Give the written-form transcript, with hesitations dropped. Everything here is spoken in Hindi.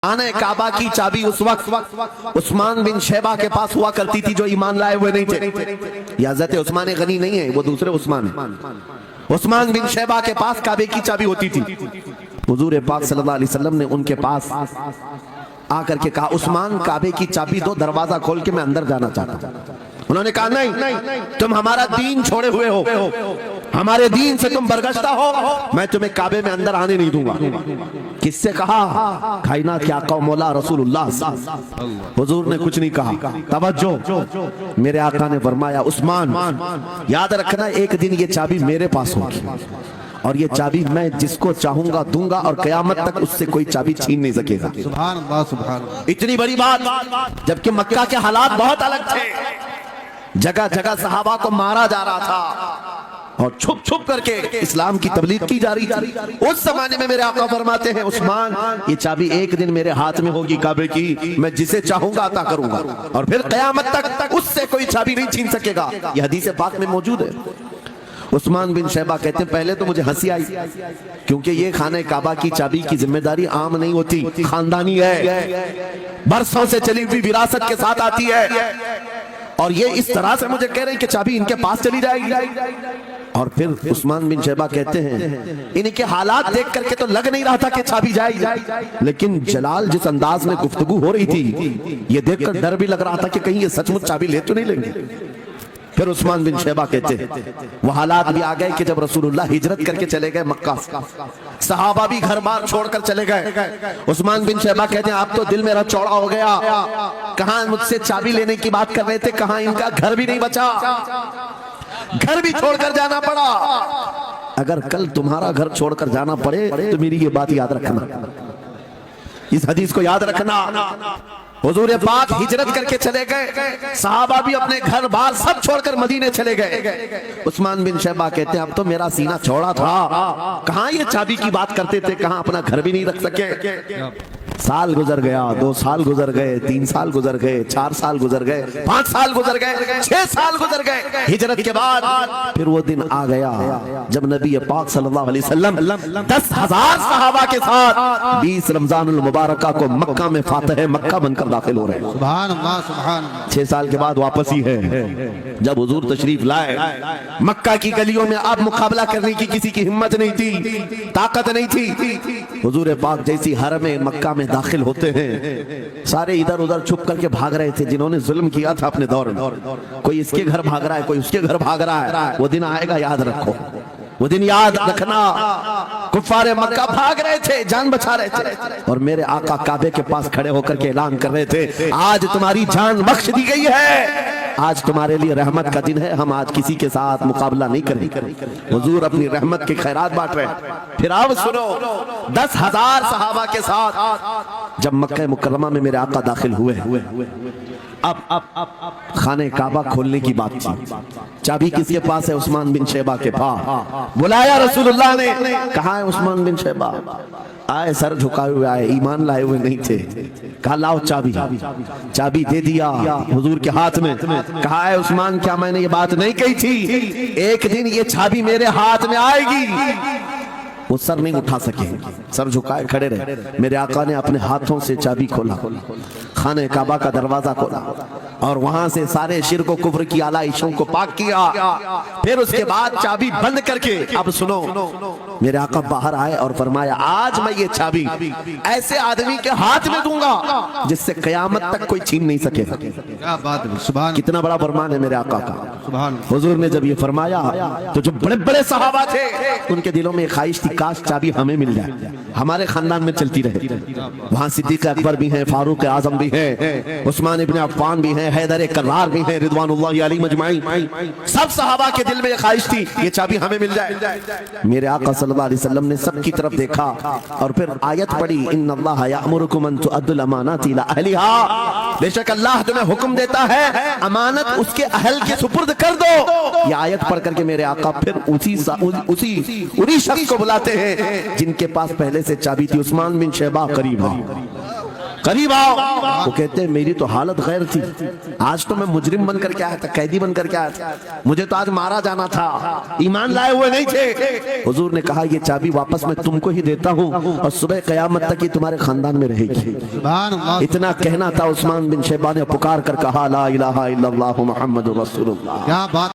आने काबा की चाबी उस वक्त उस्मान बिन शैबा के पास हुआ करती थी जो ईमान लाए हुए नहीं थे। ये हज़रत उस्मान गनी नहीं है, वो दूसरे उस्मान है। उस्मान बिन शैबा के पास काबे की चाबी होती थी। हुजूर पाक सल्लल्लाहु अलैहि वसल्लम ने उनके पास आकर के कहा, उस्मान काबे की चाबी दो, दरवाजा खोल के मैं अंदर जाना चाहता हूं। उन्होंने कहा नहीं, तुम हमारा दीन छोड़े हुए हो, हमारे दीन से तुम बरगश्ता हो, मैं तुम्हें काबे में अंदर आने नहीं दूंगा। किससे कहा? कायनात के आका मौला रसूलुल्लाह। हुजूर ने कुछ नहीं कहा। तवज्जो, मेरे आका ने फरमाया, उस्मान याद रखना, एक दिन ये चाबी मेरे पास होगी और ये चाबी मैं जिसको चाहूंगा दूंगा और कयामत तक उससे कोई चाबी छीन नहीं सकेगा। सुभान अल्लाह, सुभान अल्लाह। इतनी बड़ी बात, जबकि मक्का के हालात बहुत अलग थे। जगह जगह सहाबा को मारा जा रहा था और छुप छुप करके इस्लाम की तबलीग की जा रही थी। उस जमाने में मेरे आका फरमाते हैं, उस्मान ये चाबी एक दिन मेरे हाथ में होगी काबे की, मैं जिसे चाहूंगा अता करूंगा और फिर कयामत तक उससे कोई चाबी नहीं छीन सकेगा। ये हदीस पाक में मौजूद है। उस्मान बिन शैबा कहते हैं, पहले तो मुझे हंसी आई, क्योंकि ये खाने काबा की चाबी की जिम्मेदारी आम नहीं होती, खानदानी है, बरसों से चली हुई विरासत के साथ आती है। और ये इस तरह से मुझे कह रहे हैं कि चाबी इनके पास चली जाएगी। और फिर उस्मान बिन शैबा कहते हैं, इनके हालात देख करके तो लग नहीं रहा था कि चाबी जाएगी, लेकिन जलाल जिस अंदाज में गुफ्तगू हो रही थी, ये देखकर डर भी लग रहा था कि कहीं ये सचमुच चाबी ले तो नहीं लेंगे। फिर उस्मान बिन शैबा कहते हैं, वो हालात भी आ गए कि जब रसूलुल्लाह हिजरत करके चले गए मक्का, सहाबा भी घर बार छोड़कर चले गए। उस्मान बिन शैबा कहते हैं, आप तो दिल मेरा चौड़ा हो गया, कहां मुझसे चाबी लेने की बात कर रहे थे, कहां इनका घर भी नहीं बचा, घर भी छोड़कर जाना पड़ा। अगर कल तुम्हारा घर छोड़कर जाना पड़े तो मेरी ये बात याद रखना, इस हदीस को याद रखना। हुजूर पाक हिजरत करके चले गए, सहाबा भी अपने घर बार सब छोड़कर मदीने चले गए। उस्मान बिन शैबा कहते हैं, अब तो मेरा सीना चौड़ा था, कहां ये चाबी की बात करते थे, कहां अपना घर भी नहीं रख सके। साल गुजर गया, 2 साल गुजर गए, 3 साल गुजर गए, 4 साल गुजर गए, 5 साल गुजर गए, 6 साल गुजर गए। हिजरत के बाद फिर वो दिन आ गया जब नबी पाक सल्लल्लाहु अलैहि वसल्लम 10,000 सहाबा के साथ 20 रमजानुल मुबारका को मक्का में फातह मक्का बनकर दाखिल हो रहे हैं। सुभान अल्लाह, सुभान अल्लाह। 6 साल के बाद वापसी है। जब हुजूर तशरीफ लाए, मक्का की गलियों में अब मुकाबला करने की किसी की हिम्मत नहीं थी, ताकत नहीं थी। हुजूर पाक जैसी हरम मक्का में दाखिल होते हैं, सारे इधर उधर छुप करके भाग रहे थे जिन्होंने जुल्म किया था अपने दौर में। कोई इसके घर भाग रहा है, कोई उसके घर भाग रहा है। वो दिन आएगा, याद रखो, वो दिन याद रखना। कुफारे मक्का भाग रहे थे, जान बचा रहे थे, और मेरे आका काबे के पास खड़े होकर के ऐलान कर रहे थे, आज तुम्हारी जान बख्श दी गई है, आज तुम्हारे लिए रहमत का दिन है, हम आज किसी के साथ मुकाबला नहीं करेंगे। हुजूर अपनी रहमत के खैरात बांट रहे हैं। फिर आप सुनो, 10,000 सहाबा के साथ जब मक्का मुकर्रमा में मेरे आका दाखिल हुए, अब खाने काबा खोलने की बात थी। चाबी किसके पास है? उस्मान बिन शैबा के पास। बुलाया रसूलुल्लाह ने, कहा है उस्मान बिन शैबा? आए, सर झुकाए हुए आए, ईमान लाए हुए नहीं थे। कहा लाओ चाबी। चाबी दे दिया हुजूर के हाथ में। कहा है उस्मान, क्या मैंने ये बात नहीं कही थी, एक दिन ये चाबी मेरे हाथ में आएगी? वो सर नहीं उठा सके, सर झुकाए खड़े रहे। मेरे आका ने अपने हाथों से चाबी खोला, खाने काबा का दरवाजा खोला और वहां से सारे शिर्क और कुफ्र की आलाइशों को पाक किया। फिर उसके बाद चाबी बंद करके, अब सुनो, मेरे आका बाहर आए और फरमाया, आज मैं ये चाबी ऐसे आदमी के हाथ में दूंगा जिससे कयामत तक कोई छीन नहीं सकेगा। क्या बात है, सुभान। कितना बड़ा फरमान है मेरे आका का। सुभान। हुजूर ने जब ये फरमाया तो जो बड़े बड़े सहाबा थे उनके दिलों में ख्वाहिश थी, काश चाबी हमें मिल जाए, हमारे खानदान में चलती रहे। वहां सिद्दीक अकबर भी हैं, फारूक आजम भी हैं, उस्मान इब्ने अफ्फान भी हैं, हैदर कर्रार भी हैं, रिदवानुल्लाहि अलैहि मजमाइन। सब सहाबा के दिल में ये ख्वाहिश थी, ये चाबी हमें मिल जाए। मेरे आका सल्लल्लाहु अलैहि वसल्लम ने सबकी तरफ देखा और फिर आयत पढ़ी, इन्नल्लाह यअमुरुकुम अन तुअद्दुल अमानाति इला अहलिहा, बेशक अल्लाह तुम्हें हुक्म देता है अमानत उसके अहल के सुपुर्द कर दो। ये आयत पढ़ करके मेरे आका फिर उन्हीं शख्स को बुलाते हैं जिनके पास पहले से चाबी थी। उस्मान बिन शैबा करीब है, करीब आओ। वो कहते हैं मेरी तो हालत गैर थी, आज तो मैं मुजरिम बनकर के आया था, कैदी बनकर के आया था, मुझे तो आज मारा जाना था, ईमान लाए हुए नहीं थे। हुजूर ने कहा ये चाबी वापस मैं तुमको ही देता हूँ और सुबह क़यामत तक ये तुम्हारे खानदान में रहेगी। सुभान अल्लाह। इतना कहना था, उस्मान बिन शैबा ने पुकार कर कहा ला इलाहा इल्लल्लाह मुहम्मदुर रसूलुल्लाह। क्या बात